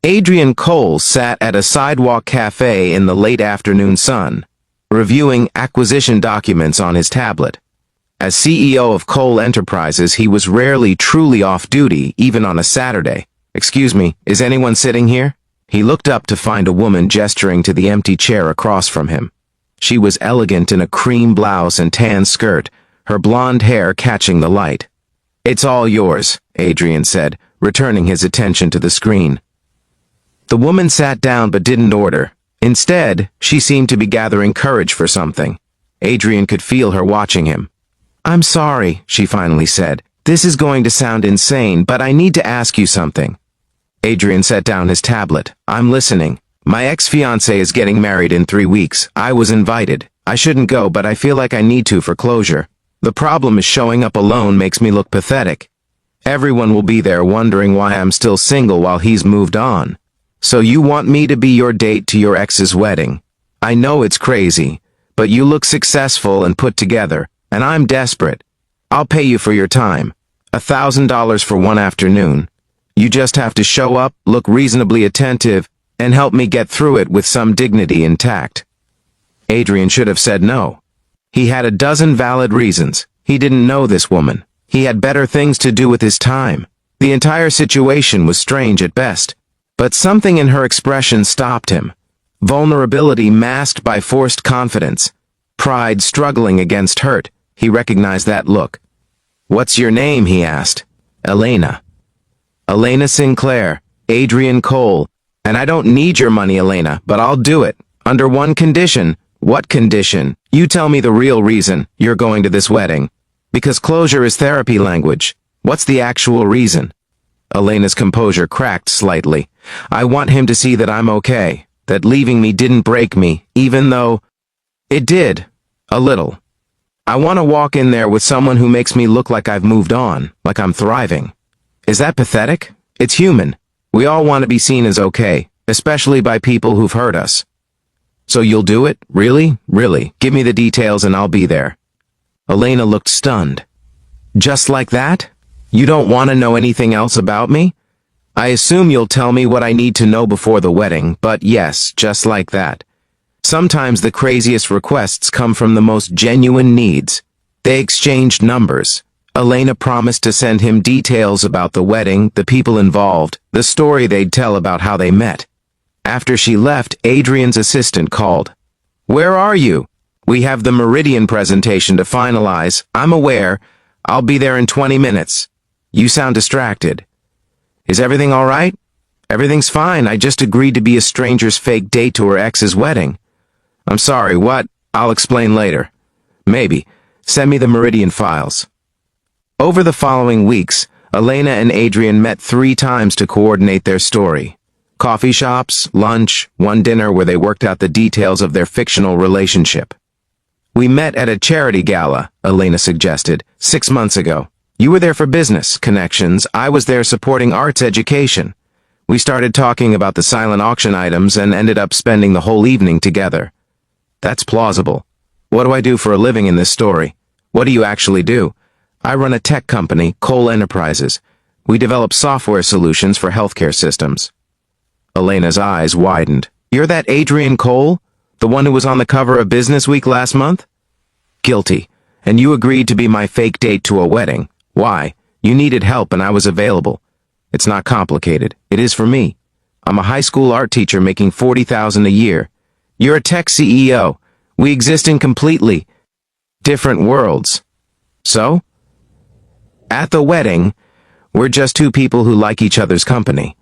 Adrian Cole sat at a sidewalk cafe in the late afternoon sun, reviewing acquisition documents on his tablet. As CEO of Cole Enterprises, he was rarely truly off duty, even on a Saturday. "Excuse me, is anyone sitting here?" He looked up to find a woman gesturing to the empty chair across from him. She was elegant in a cream blouse and tan skirt, her blonde hair catching the light. "It's all yours," Adrian said, returning his attention to the screen. The woman sat down but didn't order. Instead, she seemed to be gathering courage for something. Adrian could feel her watching him. "I'm sorry," she finally said. "This is going to sound insane, but I need to ask you something." Adrian set down his tablet. "I'm listening. My ex-fiancé is getting married in 3 weeks. I was invited. I shouldn't go, but I feel like I need to for closure. The problem is showing up alone makes me look pathetic. Everyone will be there wondering why I'm still single while he's moved on. So you want me to be your date to your ex's wedding? I know it's crazy, but you look successful and put together, and I'm desperate. I'll pay you for your time. $1,000 for one afternoon. You just have to show up, look reasonably attentive, and help me get through it with some dignity intact." Adrian should have said no. He had a dozen valid reasons. He didn't know this woman. He had better things to do with his time. The entire situation was strange at best. But something in her expression stopped him. Vulnerability masked by forced confidence. Pride struggling against hurt. He recognized that look. "What's your name?" he asked. "Elena." "Elena Sinclair, Adrian Cole. And I don't need your money, Elena, but I'll do it. Under one condition." "What condition?" "You tell me the real reason you're going to this wedding. Because closure is therapy language. What's the actual reason?" Elena's composure cracked slightly. "I want him to see that I'm okay, that leaving me didn't break me, even though it did. A little. I want to walk in there with someone who makes me look like I've moved on, like I'm thriving. Is that pathetic? It's human. We all want to be seen as okay, especially by people who've hurt us." "So you'll do it? Really? Really? Give me the details and I'll be there." Elena looked stunned. "Just like that? You don't want to know anything else about me? I assume you'll tell me what I need to know before the wedding, but yes, just like that. Sometimes the craziest requests come from the most genuine needs." They exchanged numbers. Elena promised to send him details about the wedding, the people involved, the story they'd tell about how they met. After she left, Adrian's assistant called. "Where are you?" "We have the Meridian presentation to finalize. I'm aware. I'll be there in 20 minutes. You sound distracted." "Is everything all right?" "Everything's fine. I just agreed to be a stranger's fake date to her ex's wedding." "I'm sorry, what?" "I'll explain later." "Maybe. Send me the Meridian files." Over the following weeks, Elena and Adrian met 3 times to coordinate their story. Coffee shops, lunch, one dinner where they worked out the details of their fictional relationship. "We met at a charity gala," Elena suggested, 6 months ago. "You were there for business connections. I was there supporting arts education. We started talking about the silent auction items and ended up spending the whole evening together." "That's plausible. What do I do for a living in this story?" "What do you actually do?" "I run a tech company, Cole Enterprises. We develop software solutions for healthcare systems." Elena's eyes widened. "You're that Adrian Cole? The one who was on the cover of Business Week last month?" "Guilty. And you agreed to be my fake date to a wedding. Why? You needed help and I was available. It's not complicated. It is for me. I'm a high school art teacher making $40,000 a year. You're a tech CEO. We exist in completely different worlds. So? At the wedding, we're just 2 people who like each other's company.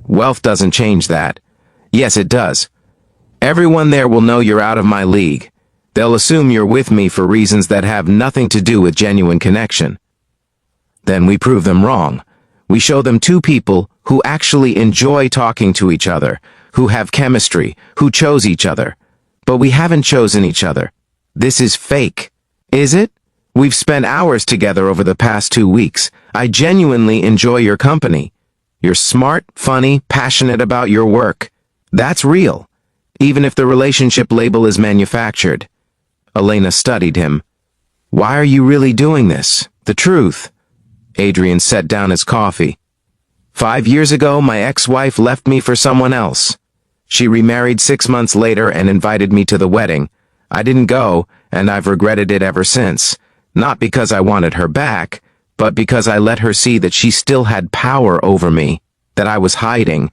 Wealth doesn't change that. Yes, it does. Everyone there will know you're out of my league. They'll assume you're with me for reasons that have nothing to do with genuine connection. Then we prove them wrong. We show them 2 people who actually enjoy talking to each other, who have chemistry, who chose each other. But we haven't chosen each other. This is fake. Is it? We've spent hours together over the past 2 weeks. I genuinely enjoy your company. You're smart, funny, passionate about your work. That's real, even if the relationship label is manufactured." Elena studied him. "Why are you really doing this? The truth." Adrian set down his coffee. 5 years ago, my ex-wife left me for someone else. She remarried 6 months later and invited me to the wedding. I didn't go, and I've regretted it ever since. Not because I wanted her back, but because I let her see that she still had power over me, that I was hiding.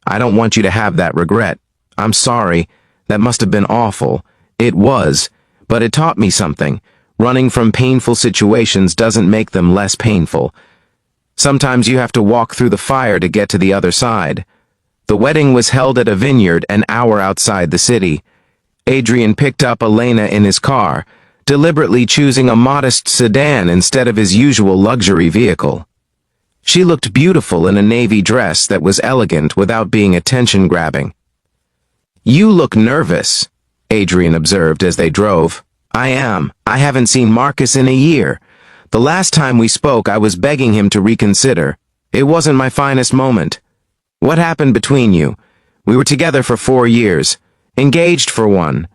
I don't want you to have that regret. I'm sorry. That must have been awful. It was, but it taught me something. Running from painful situations doesn't make them less painful. Sometimes you have to walk through the fire to get to the other side. The wedding was held at a vineyard an hour outside the city. Adrian picked up Elena in his car, deliberately choosing a modest sedan instead of his usual luxury vehicle. She looked beautiful in a navy dress that was elegant without being attention-grabbing. "You look nervous," Adrian observed as they drove. "I am. I haven't seen Marcus in a year. The last time we spoke, I was begging him to reconsider. It wasn't my finest moment. What happened between you? We were together for 4 years, engaged for 1.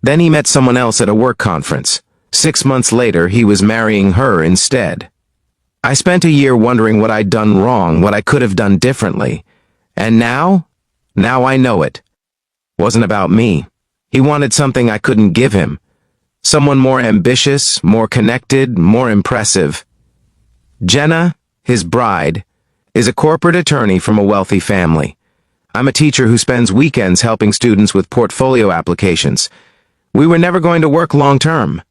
Then he met someone else at a work conference. 6 months later, he was marrying her instead. I spent a year wondering what I'd done wrong, what I could have done differently. And now I know it. Wasn't about me. He wanted something I couldn't give him. Someone more ambitious, more connected, more impressive. Jenna, his bride, is a corporate attorney from a wealthy family. I'm a teacher who spends weekends helping students with portfolio applications. We were never going to work long term.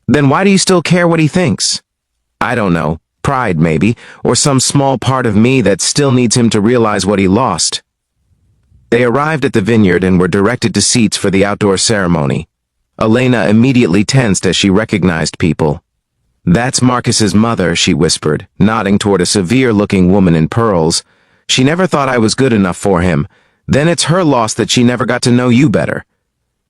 Then why do you still care what he thinks? I don't know. Pride, maybe, or some small part of me that still needs him to realize what he lost. They arrived at the vineyard and were directed to seats for the outdoor ceremony. Elena immediately tensed as she recognized people. "That's Marcus's mother," she whispered, nodding toward a severe-looking woman in pearls. "She never thought I was good enough for him. Then it's her loss that she never got to know you better."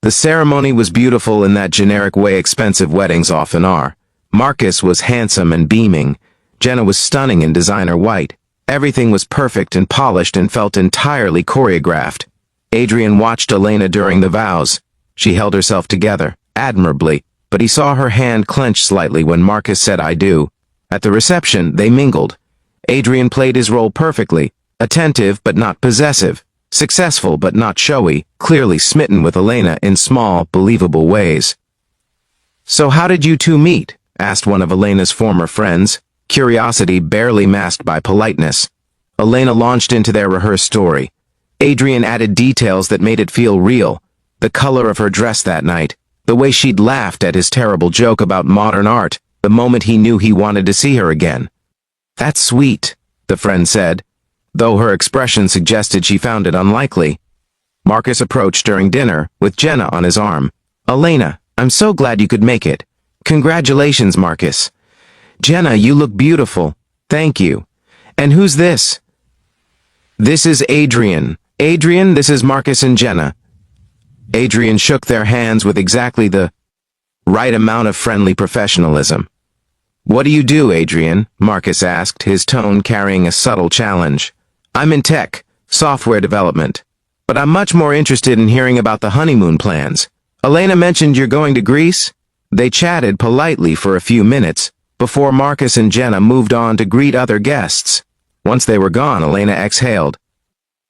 The ceremony was beautiful in that generic way expensive weddings often are. Marcus was handsome and beaming. Jenna was stunning in designer white. Everything was perfect and polished and felt entirely choreographed. Adrian watched Elena during the vows. She held herself together, admirably, but he saw her hand clench slightly when Marcus said "I do." At the reception, they mingled. Adrian played his role perfectly, attentive but not possessive, successful but not showy, clearly smitten with Elena in small, believable ways. "So how did you two meet?" asked one of Elena's former friends, curiosity barely masked by politeness. Elena launched into their rehearsed story. Adrian added details that made it feel real. The color of her dress that night, the way she'd laughed at his terrible joke about modern art, the moment he knew he wanted to see her again. "That's sweet," the friend said, though her expression suggested she found it unlikely. Marcus approached during dinner, with Jenna on his arm. "Elena, I'm so glad you could make it. Congratulations, Marcus. Jenna, you look beautiful. Thank you. And who's this?" "This is Adrian. Adrian, this is Marcus and Jenna." Adrian shook their hands with exactly the right amount of friendly professionalism. "What do you do, Adrian?" Marcus asked, his tone carrying a subtle challenge. "I'm in tech, software development. But I'm much more interested in hearing about the honeymoon plans. Elena mentioned you're going to Greece?" They chatted politely for a few minutes, before Marcus and Jenna moved on to greet other guests. Once they were gone, Elena exhaled.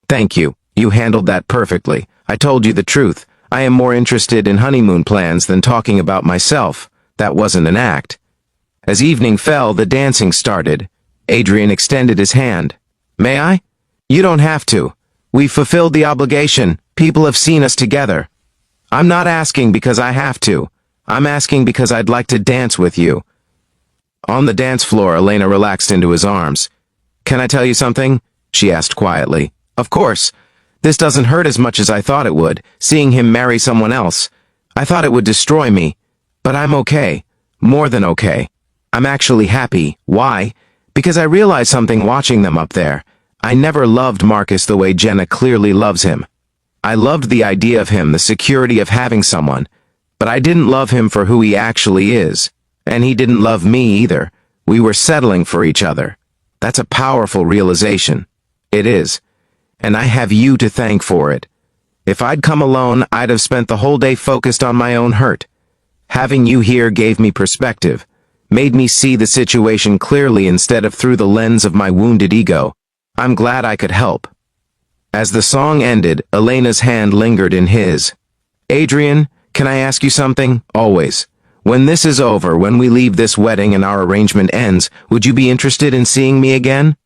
"Thank you. You handled that perfectly. I told you the truth. I am more interested in honeymoon plans than talking about myself. That wasn't an act." As evening fell, the dancing started. Adrian extended his hand. "May I?" "You don't have to. We've fulfilled the obligation. People have seen us together. I'm not asking because I have to. I'm asking because I'd like to dance with you." On the dance floor, Elena relaxed into his arms. "Can I tell you something?" she asked quietly. "Of course. This doesn't hurt as much as I thought it would, seeing him marry someone else. I thought it would destroy me. But I'm okay. More than okay. I'm actually happy. Why? Because I realized something watching them up there. I never loved Marcus the way Jenna clearly loves him. I loved the idea of him, the security of having someone. But I didn't love him for who he actually is. And he didn't love me either. We were settling for each other. That's a powerful realization. It is. And I have you to thank for it. If I'd come alone, I'd have spent the whole day focused on my own hurt. Having you here gave me perspective, made me see the situation clearly instead of through the lens of my wounded ego. I'm glad I could help." As the song ended, Elena's hand lingered in his. "Adrian, can I ask you something? Always. When this is over, when we leave this wedding and our arrangement ends, would you be interested in seeing me again?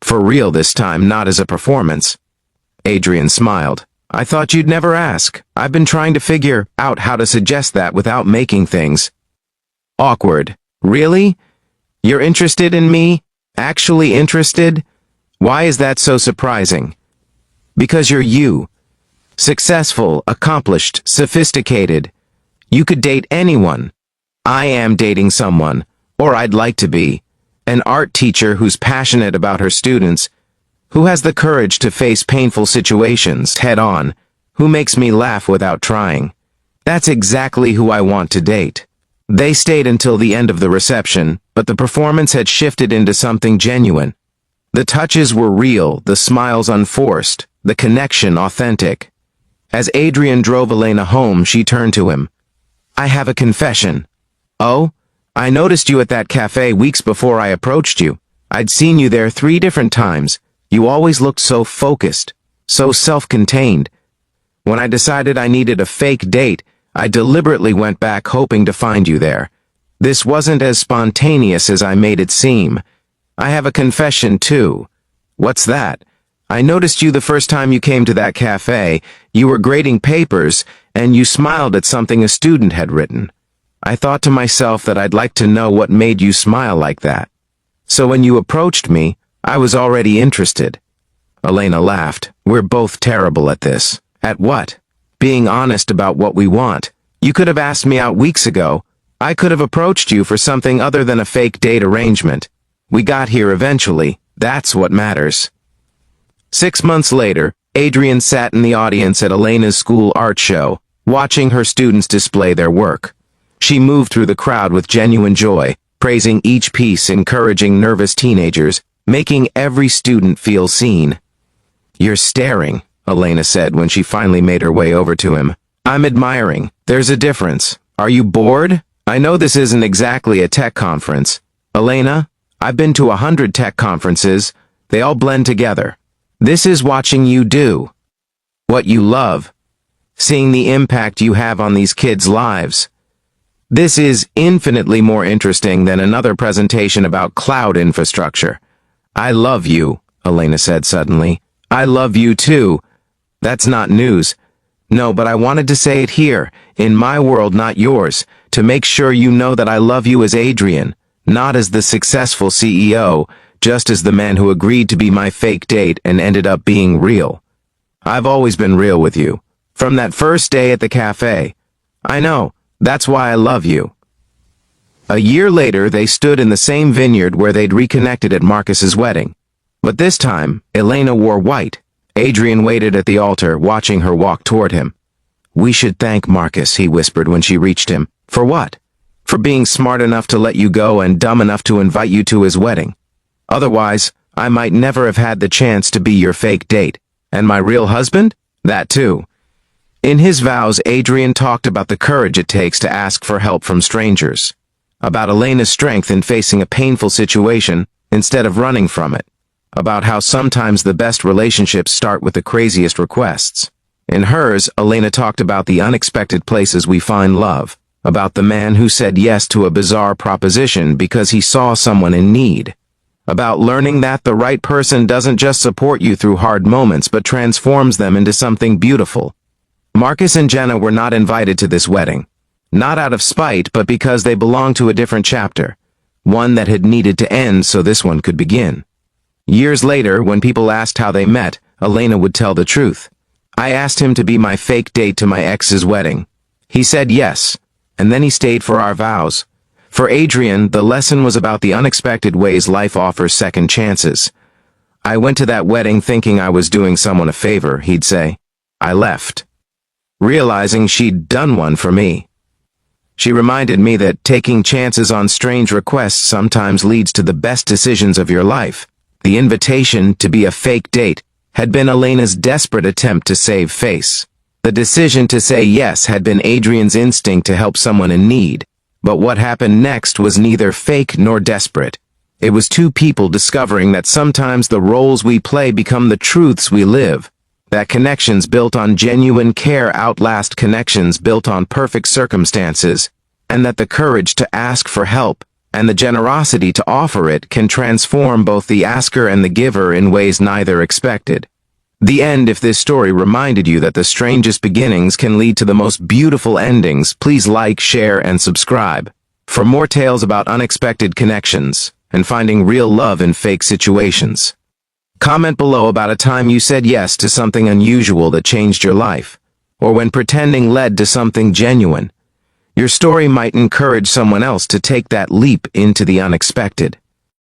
For real this time, not as a performance." Adrian smiled. "I thought you'd never ask. I've been trying to figure out how to suggest that without making things awkward." "Really? You're interested in me? Actually interested? Why is that so surprising?" "Because you're you. Successful, accomplished, sophisticated. You could date anyone. I am dating someone, or I'd like to be. An art teacher who's passionate about her students, who has the courage to face painful situations head on, who makes me laugh without trying. That's exactly who I want to date." They stayed until the end of the reception, but the performance had shifted into something genuine. The touches were real, the smiles unforced, the connection authentic. As Adrian drove Elena home, she turned to him. "I have a confession." "Oh? I noticed you at that cafe weeks before I approached you. I'd seen you there 3 different times. You always looked so focused, so self-contained. When I decided I needed a fake date, I deliberately went back hoping to find you there. This wasn't as spontaneous as I made it seem. I have a confession, too." "What's that?" "I noticed you the first time you came to that cafe. You were grading papers, and you smiled at something a student had written. I thought to myself that I'd like to know what made you smile like that. So when you approached me, I was already interested." Elena laughed. "We're both terrible at this." "At what?" "Being honest about what we want. You could have asked me out weeks ago. I could have approached you for something other than a fake date arrangement. We got here eventually. That's what matters." 6 months later, Adrian sat in the audience at Elena's school art show, watching her students display their work. She moved through the crowd with genuine joy, praising each piece, encouraging nervous teenagers, making every student feel seen. "You're staring," Elena said when she finally made her way over to him. "I'm admiring. There's a difference. Are you bored? I know this isn't exactly a tech conference." "Elena, I've been to 100 tech conferences. They all blend together. This is watching you do what you love, seeing the impact you have on these kids' lives. This is infinitely more interesting than another presentation about cloud infrastructure." "I love you," Elena said suddenly. "I love you too. That's not news." "No, but I wanted to say it here, in my world, not yours, to make sure you know that I love you as Adrian, not as the successful CEO, just as the man who agreed to be my fake date and ended up being real. I've always been real with you, from that first day at the cafe. I know, that's why I love you." A year later, they stood in the same vineyard where they'd reconnected at Marcus's wedding. But this time, Elena wore white. Adrian waited at the altar, watching her walk toward him. "We should thank Marcus," he whispered when she reached him. "For what?" "For being smart enough to let you go and dumb enough to invite you to his wedding. Otherwise, I might never have had the chance to be your fake date. And my real husband? That too." In his vows, Adrian talked about the courage it takes to ask for help from strangers, about Elena's strength in facing a painful situation instead of running from it, about how sometimes the best relationships start with the craziest requests. In hers, Elena talked about the unexpected places we find love, about the man who said yes to a bizarre proposition because he saw someone in need, about learning that the right person doesn't just support you through hard moments but transforms them into something beautiful. Marcus and Jenna were not invited to this wedding, not out of spite, but because they belonged to a different chapter, one that had needed to end so this one could begin. Years later, when people asked how they met, Elena would tell the truth. "I asked him to be my fake date to my ex's wedding. He said yes, and then he stayed for our vows." For Adrian, the lesson was about the unexpected ways life offers second chances. "I went to that wedding thinking I was doing someone a favor," he'd say. "I left, realizing she'd done one for me." She reminded me that taking chances on strange requests sometimes leads to the best decisions of your life. The invitation to be a fake date had been Elena's desperate attempt to save face. The decision to say yes had been Adrian's instinct to help someone in need. But what happened next was neither fake nor desperate. It was two people discovering that sometimes the roles we play become the truths we live, that connections built on genuine care outlast connections built on perfect circumstances, and that the courage to ask for help and the generosity to offer it can transform both the asker and the giver in ways neither expected. The end. If this story reminded you that the strangest beginnings can lead to the most beautiful endings, please like, share, and subscribe. For more tales about unexpected connections and finding real love in fake situations. Comment below about a time you said yes to something unusual that changed your life, or when pretending led to something genuine. Your story might encourage someone else to take that leap into the unexpected.